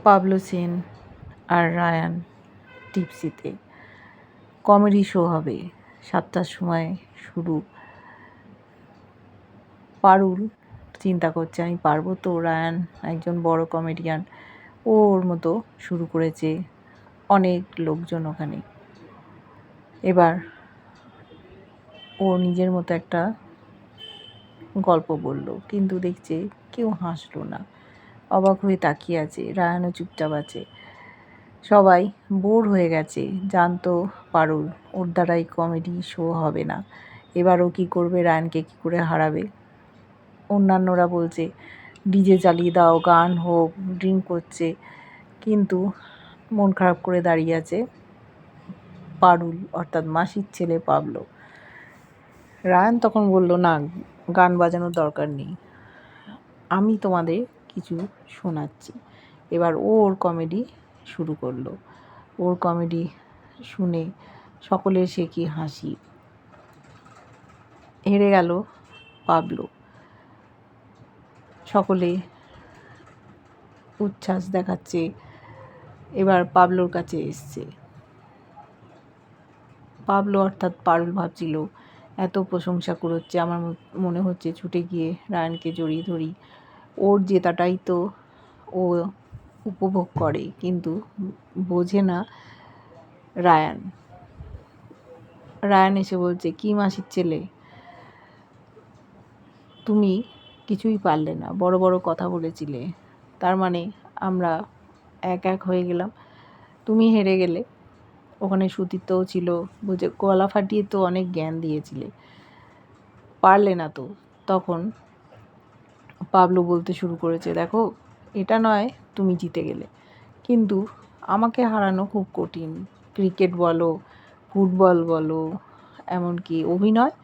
Pablo Sen আর Ryan টিপসিতে comedy show হবে 7টার সময় শুরু। পারুল চিন্তা করছে আমি পারবো তো, রায়ান একজন বড় কমেডিয়ান, ওর মতো শুরু করেছে, অনেক লোকজন ওখানে। এবার ও নিজের মতো একটা গল্প বলল, কিন্তু দেখছে কেউ হাসলো না, অবাক হয়ে তাকিয়ে আছে। রায়ানও চুপচাপ আছে। সবাই বোর হয়ে গেছে, জানতো পারুল ওর দ্বারাই কমেডি শো হবে না। এবার ও কী করবে, রায়ানকে কী করে হারাবে। অন্যান্যরা বলছে ডিজে চালিয়ে দাও, গান হোক, ড্রিঙ্ক করছে, কিন্তু মন খারাপ করে দাঁড়িয়ে আছে পারুল, অর্থাৎ মাসির ছেলে পাবলো। রায়ান তখন বলল, না, গান বাজানোর দরকার নেই, আমি তোমাদের কিছু শোনাচ্ছি। এবার ওর কমেডি শুরু করলো। ওর কমেডি শুনে সকলের সে কি হাসি। হেরে গেল পাবলো। সকলে উচ্ছ্বাস দেখাচ্ছে। এবার পাবলোর কাছে এসছে। পাবলো অর্থাৎ পারুল ভাবছিল এত প্রশংসা করছে, আমার মনে হচ্ছে ছুটে গিয়ে রায়ানকে জড়িয়ে ধরি, ওর জেতাটাই তো ও উপভোগ করে, কিন্তু বোঝে না রায়ান। রায়ান এসে বলছে, কি মাসির ছেলে, তুমি কিছুই পারলে না, বড় বড় কথা বলেছিলে, তার মানে আমরা এক এক হয়ে গেলাম, তুমি হেরে গেলে। ওখানে সুতীর্থও ছিল, বুঝে গলা ফাটিয়ে তো অনেক জ্ঞান দিয়েছিলে, পারলে না তো। তখন পাবলো বলতে শুরু করেছে, দেখো, এটা নয় তুমি জিতে গেলে, কিন্তু আমাকে হারানো খুব কঠিন। ক্রিকেট বলো, ফুটবল বলো, এমনকি অভিনয়,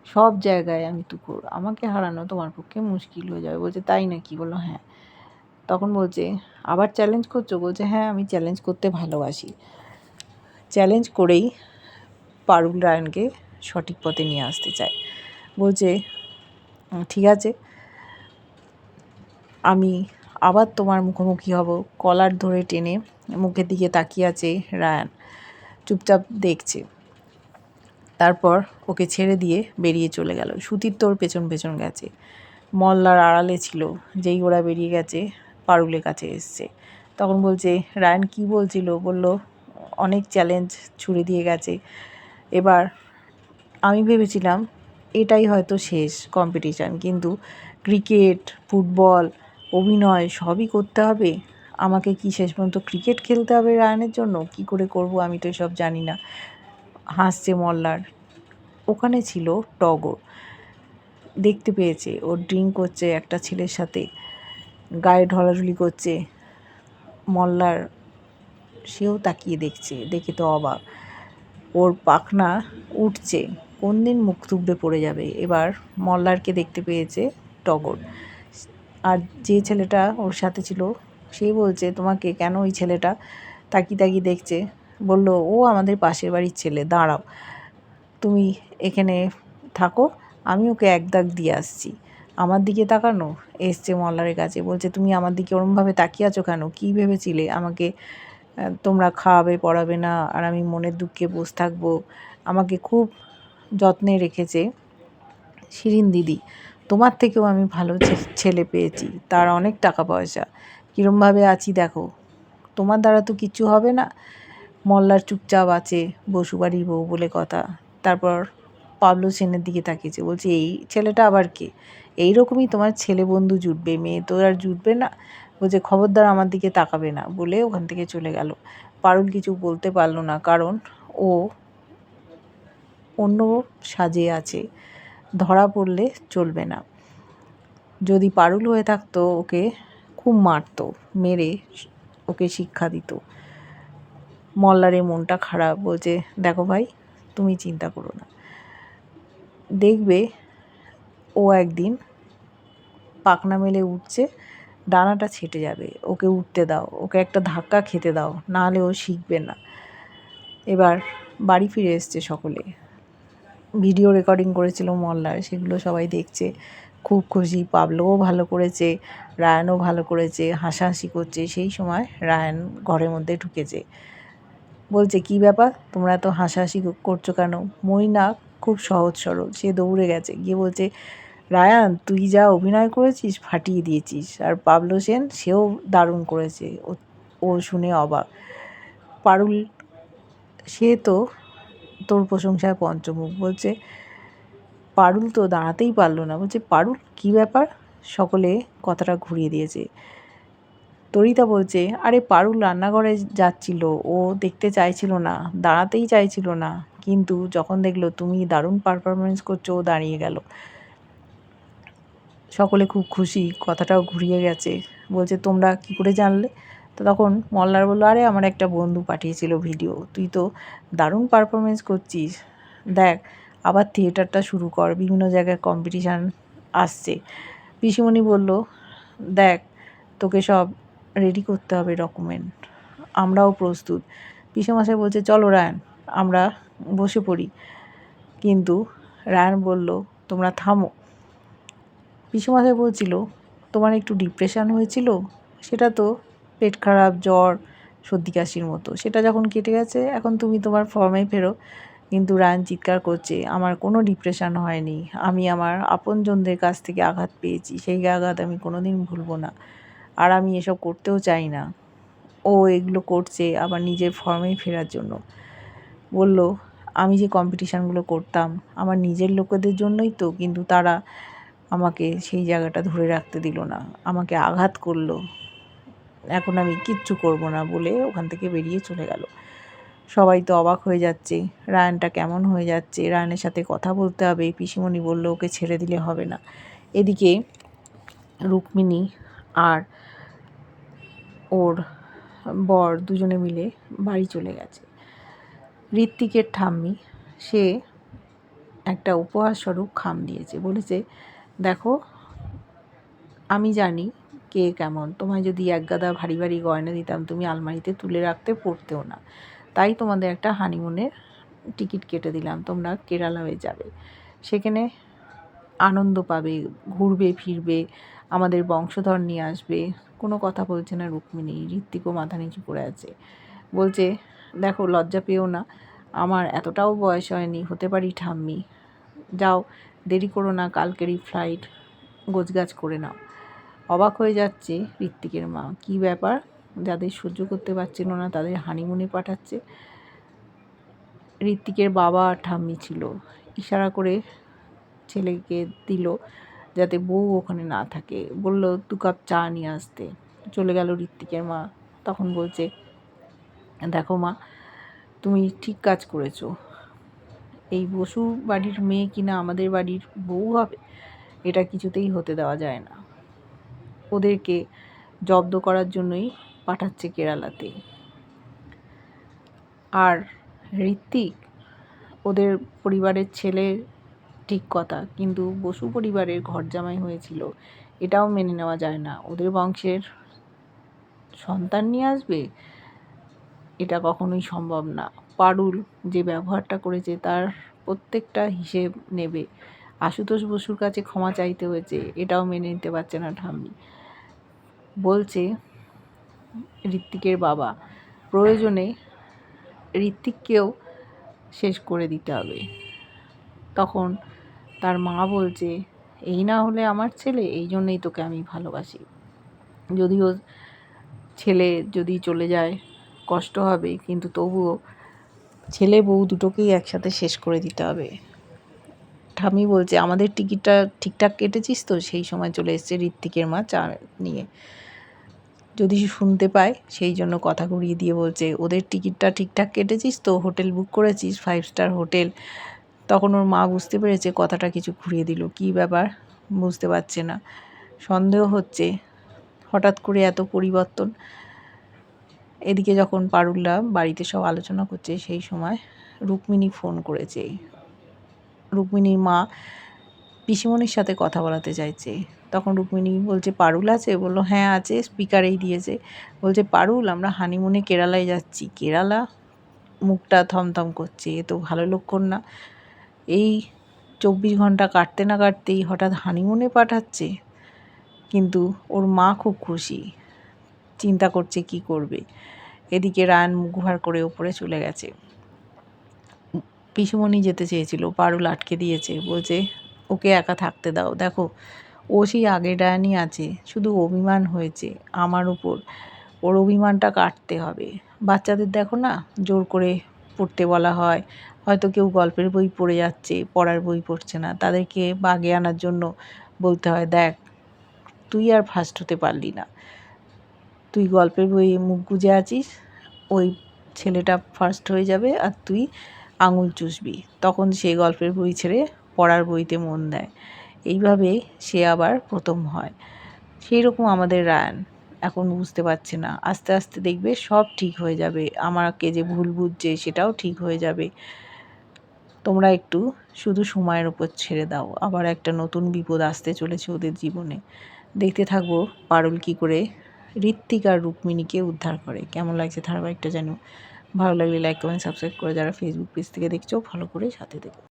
সব জায়গায় আমি তুখোড়, আমাকে হারানো তোমার পক্ষে মুশকিল হয়ে যাবে। বলছে, তাই নাকি? বললো, হ্যাঁ। তখন বলছে, আবার চ্যালেঞ্জ করছো? বলছে, হ্যাঁ, আমি চ্যালেঞ্জ করতে ভালোবাসি। চ্যালেঞ্জ করেই পারুল রায়ানকে সঠিক পথে নিয়ে আসতে চায়। বলছে, ঠিক আছে, আমি আবার তোমার মুখোমুখি হব। কলার ধরে টেনে মুখের দিকে তাকিয়ে আছে রায়ান, চুপচাপ দেখছে। তারপর ওকে ছেড়ে দিয়ে বেরিয়ে চলে গেল। সুতীর্থ ওর পেছন পেছন গেছে, মল্লার আড়ালে ছিল। যেই ওরা বেরিয়ে গেছে, পারুলের কাছে এসছে। তখন বলছে, রায়ান কি বলছিল? বলল, অনেক চ্যালেঞ্জ ছুড়ে দিয়ে গেছে, এবার আমি ভেবেছিলাম এটাই হয়তো শেষ কম্পিটিশান, কিন্তু ক্রিকেট, ফুটবল, অভিনয় সবই করতে হবে। আমাকে কি শেষ পর্যন্ত ক্রিকেট খেলতে হবে রায়ানের জন্য? কি করে করব, আমি তো এসব জানি না। হাসছে মল্লার। ওখানে ছিল টগর, দেখতে পেয়েছে ও ড্রিঙ্ক করছে একটা ছেলের সাথে, গায়ে ঢলাঢুলি করছে। মল্লার সেও তাকিয়ে দেখছে, দেখে তো অবাক। ওর পাখনা উঠছে, কোন দিন মুখ থুবড়ে পড়ে যাবে। এবার মল্লারকে দেখতে পেয়েছে টগর, আর যে ছেলেটা ওর সাথে ছিল সে বলছে, তোমাকে কেন ওই ছেলেটা তাকিয়ে তাকিয়ে দেখছে? বলল, ও আমাদের পাশের বাড়ির ছেলে, দাঁড়াও, তুমি এখানে থাকো, আমি ওকে এক দাগ দিয়ে আসছি। আমার দিকে তাকানো এসছে মল্লারের কাছে, বলছে, তুমি আমার দিকে ওরমভাবে তাকিয়ে আছো কেন? কী ভেবেছিলে আমাকে তোমরা খাওয়াবে পড়াবে না, আর আমি মনের দুঃখে বসে থাকবো? আমাকে খুব যত্নে রেখেছে শিরিন দিদি, তোমার থেকেও আমি ভালো ছেলে পেয়েছি, তার অনেক টাকা পয়সা, কীরমভাবে আছি দেখো, তোমার দ্বারা তো কিচ্ছু হবে না। মল্লার চুপচাপ আছে, বসুবাড়ির বউ বলে কথা। তারপর পাবলো সেনের দিকে তাকিয়েছে, বলছে, এই ছেলেটা আবার কে? এইরকমই তোমার ছেলে বন্ধু জুটবে, মেয়ে তো আর জুটবে না। বলছে, খবরদার আমার দিকে তাকাবে না, বলে ওখান থেকে চলে গেল। পারুল কিছু বলতে পারল না, কারণ ও অন্য সাজে আছে, ধরা পড়লে চলবে না। যদি পারুল হয়ে থাকতো ওকে খুব মারতো, মেরে ওকে শিক্ষা দিত। মল্লারের মনটা খারাপ, বলছে, দেখো ভাই, তুমি চিন্তা করো না, দেখবে ও একদিন পাখনা মেলে উঠছে, ডানাটা ছেটে যাবে, ওকে উঠতে দাও, ওকে একটা ধাক্কা খেতে দাও, নাহলে ও শিখবে না। এবার বাড়ি ফিরে এসছে সকলে। ভিডিও রেকর্ডিং করেছিল মল্লার, সেগুলো সবাই দেখছে। খুব খুশি, পাবলোও ভালো করেছে, রায়ানও ভালো করেছে, হাসাহাসি করছে। সেই সময় রায়ান ঘরের মধ্যে ঢুকেছে, বলছে কী ব্যাপার তোমরা এত হাসাহাসি করছো কেন? মইনা খুব সহজ সরল, সে দৌড়ে গেছে, গিয়ে বলছে রায়ান তুই যা অভিনয় করেছিস ফাটিয়ে দিয়েছিস। আর পাবলো সেন সেও দারুণ করেছে। ও শুনে অবাক। পারুল সে তো তোর প্রশংসায় পঞ্চমুখ, বলছে পারুল তো দাঁড়াতেই পারলো না, বলছে পারুল কী ব্যাপার? সকলে কথাটা ঘুরিয়ে দিয়েছে। তরিতা বলছে আরে পারুল রান্নাঘরে যাচ্ছিল, ও দেখতে চাইছিল না, দাঁড়াতেই চাইছিল না, কিন্তু যখন দেখলো তুমি দারুণ পারফরমেন্স করছো ও দাঁড়িয়ে গেল। সকলে খুব খুশি, কথাটাও ঘুরিয়ে গেছে। বলছে তোমরা কি করে জানলে? তো তখন মল্লার বললো আরে আমার একটা বন্ধু পাঠিয়েছিল ভিডিও, তুই তো দারুণ পারফরমেন্স করছিস, দেখ আবার থিয়েটারটা শুরু কর, বিভিন্ন জায়গায় কম্পিটিশান আসছে। পিসিমণি বলল দেখ তোকে সব রেডি করতে হবে ডকুমেন্ট, আমরাও প্রস্তুত। পিসেমশাই বলছে চলো রায়ান আমরা বসে পড়ি, কিন্তু রায়ান বলল তোমরা থামো। পিসেমশাই বলছিল তোমার একটু ডিপ্রেশন হয়েছিল, সেটা তো পেট খারাপ, জ্বর, সর্দি কাশির মতো, সেটা যখন কেটে গেছে এখন তুমি তোমার ফর্মে ফেরো। কিন্তু রায়ান চিৎকার করছে আমার কোনো ডিপ্রেশন হয়নি, আমি আমার আপনজনদের কাছ থেকে আঘাত পেয়েছি, সেই আঘাত আমি কোনো দিন ভুলবো না, আর আমি এসব করতেও চাই না। ও এগুলো করছে আবার নিজের ফর্মেই ফেরার জন্য। বলল আমি যে কম্পিটিশানগুলো করতাম আমার নিজের লোকেদের জন্যই তো, কিন্তু তারা আমাকে সেই জায়গাটা ধরে রাখতে দিল না, আমাকে আঘাত করলো, এখন আমি কিচ্ছু করব না বলে ওখান থেকে বেরিয়ে চলে গেল। সবাই তো অবাক হয়ে যাচ্ছে, রায়ানটা কেমন হয়ে যাচ্ছে, রায়ানের সাথে কথা বলতে হবে। পিসিমণি বলল ওকে ছেড়ে দিলে হবে না। এদিকে রুক্মিণী আর ওর বর দুজনে মিলে বাড়ি চলে গেছে। ঋত্বিকের ঠাম্মি সে একটা উপহার স্বরূপ খাম দিয়েছে, বলেছে দেখো আমি জানি কে কেমন, তোমায় যদি এক গাদা ভারী ভারী গয়না দিতাম তুমি আলমারিতে তুলে রাখতে পড়তেও না, তাই তোমাদের একটা হানিমুনের টিকিট কেটে দিলাম, তোমরা কেরালায় যাবে, সেখানে আনন্দ পাবে, ঘুরবে ফিরবে, আমাদের বংশধর নিয়ে আসবে। কোনো কথা বলছে না রুক্মিণী, ঋত্বিকও মাথা নিচু করে আছে, বলছে দেখো লজ্জা পেও না, আমার এতটাও বয়স হয়নি, হতে পারি ঠাম্মি, যাও দেরি করো না, কালকেরই ফ্লাইট, গোছগাছ করে নাও। অবাক হয়ে যাচ্ছে ঋত্বিকের মা, কী ব্যাপার, যাদের সহ্য করতে পারছিল না তাদের হানিমুনে পাঠাচ্ছে। ঋত্বিকের বাবা আর ঠাম্মি ছিল, ইশারা করে ছেলেকে দিল যাতে বউ ওখানে না থাকে, বলল 2 কাপ চা নিয়ে আসতে। চলে গেল ঋত্বিকের মা। তখন বলছে দেখো মা তুমি ঠিক কাজ করেছো, এই বসু বাড়ির মেয়ে কিনা আমাদের বাড়ির বউ হবে, এটা কিছুতেই হতে দেওয়া যায় না, ওদেরকে জব্দ করার জন্যই পাঠাচ্ছে কেরালাতে। আর ঋত্বিক ওদের পরিবারের ছেলে ঠিক কথা, কিন্তু বসু পরিবারের ঘর জামাই হয়েছিল, এটাও মেনে নেওয়া যায় না, ওদের বংশের সন্তান নিয়ে আসবে, এটা কখনোই সম্ভব না। পারুল যে ব্যবহারটা করেছে তার প্রত্যেকটা হিসেব নেবে, আশুতোষ বসুর কাছে ক্ষমা চাইতে হয়েছে, এটাও মেনে নিতে পারছে না ঠাম্মি। বলছে ঋত্বিকের বাবা প্রয়োজনে ঋত্বিককেও শেষ করে দিতে হবে। তখন তার মা বলছে এই না হলে আমার ছেলে, এই জন্যই তোকে আমি ভালোবাসি, যদিও ছেলে যদি চলে যায় কষ্ট হবে, কিন্তু তবুও ছেলে বউ দুটোকেই একসাথে শেষ করে দিতে হবে। ঠাম্মি বলছে আমাদের টিকিটটা ঠিকঠাক কেটেছিস তো? সেই সময় চলে এসছে ঋত্বিকের মা চা নিয়ে, যদি শুনতে পায় সেই জন্য কথা ঘুরিয়ে দিয়ে বলছে ওদের টিকিটটা ঠিকঠাক কেটেছিস তো? হোটেল বুক করেছিস 5 স্টার হোটেল? তখন ওর মা বুঝতে পেরেছে কথাটা কিছু ঘুরিয়ে দিল, কী ব্যাপার বুঝতে পারছে না, সন্দেহ হচ্ছে হঠাৎ করে এত পরিবর্তন। এদিকে যখন পারুলরা বাড়িতে সব আলোচনা করছে সেই সময় রুক্মিণী ফোন করেছে। রুক্মিণীর মা পিসিমণির সাথে কথা বলাতে চাইছে। তখন রুক্মিণী বলছে পারুল আছে? বলল হ্যাঁ আছে, স্পিকারেই দিয়েছে। বলছে পারুল আমরা হানিমুনে কেরালায় যাচ্ছি। কেরালা? মুখটা থমথম করছে, এ তো ভালো লক্ষণ না। এই 24 ঘন্টা কাটতে না কাটতেই হঠাৎ হানিমুনে পাঠাচ্ছে। কিন্তু ওর মা খুব খুশি, চিন্তা করছে কি করবে। এদিকে রায়ান মুখ ভার করে ওপরে চলে গেছে। পিসুমণি যেতে চেয়েছিল, পারুল আটকে দিয়েছে, বলছে ওকে একা থাকতে দাও, দেখো ও সেই আগের রায়ানই আছে, শুধু অভিমান হয়েছে আমার উপর, ওর অভিমানটা কাটতে হবে। বাচ্চাদের দেখো না, জোর করে পড়তে বলা হয়, হয়তো কেউ গল্পের বই পড়ে যাচ্ছে, পড়ার বই পড়ছে না, তাদেরকে বাগে আনার জন্য বলতে হয়, দেখ তুই আর ফার্স্ট হতে পারলি না, তুই গল্পের বইয়ে মুখ গুজে আছিস, ওই ছেলেটা ফার্স্ট হয়ে যাবে আর তুই আঙুল চুষবি, তখন সে গল্পের বই ছেড়ে পড়ার বইতে মন দেয়, এইভাবে সে আবার প্রথম হয়। সেই রকম আমাদের রায়ান এখন বুঝতে পারছে না, আস্তে আস্তে দেখবে সব ঠিক হয়ে যাবে, আমাকে যে ভুল বুঝছে সেটাও ঠিক হয়ে যাবে। তোমরা একটু শুধু সময়ের উপর ছেড়ে দাও, আবার একটা নতুন বিপদ আসতে চলেছে ওদের জীবনে। দেখতে থাকবো পারুল কী করে ঋত্বিক আর রুক্মিণীকে উদ্ধার করে। কেমন লাগছে ধারাবাহিকটা জানো, ভালো লাগলে লাইক কমেন্ট সাবস্ক্রাইব করে, যারা ফেসবুক পেজ থেকে দেখছো ফলো করে সাথে দেখো।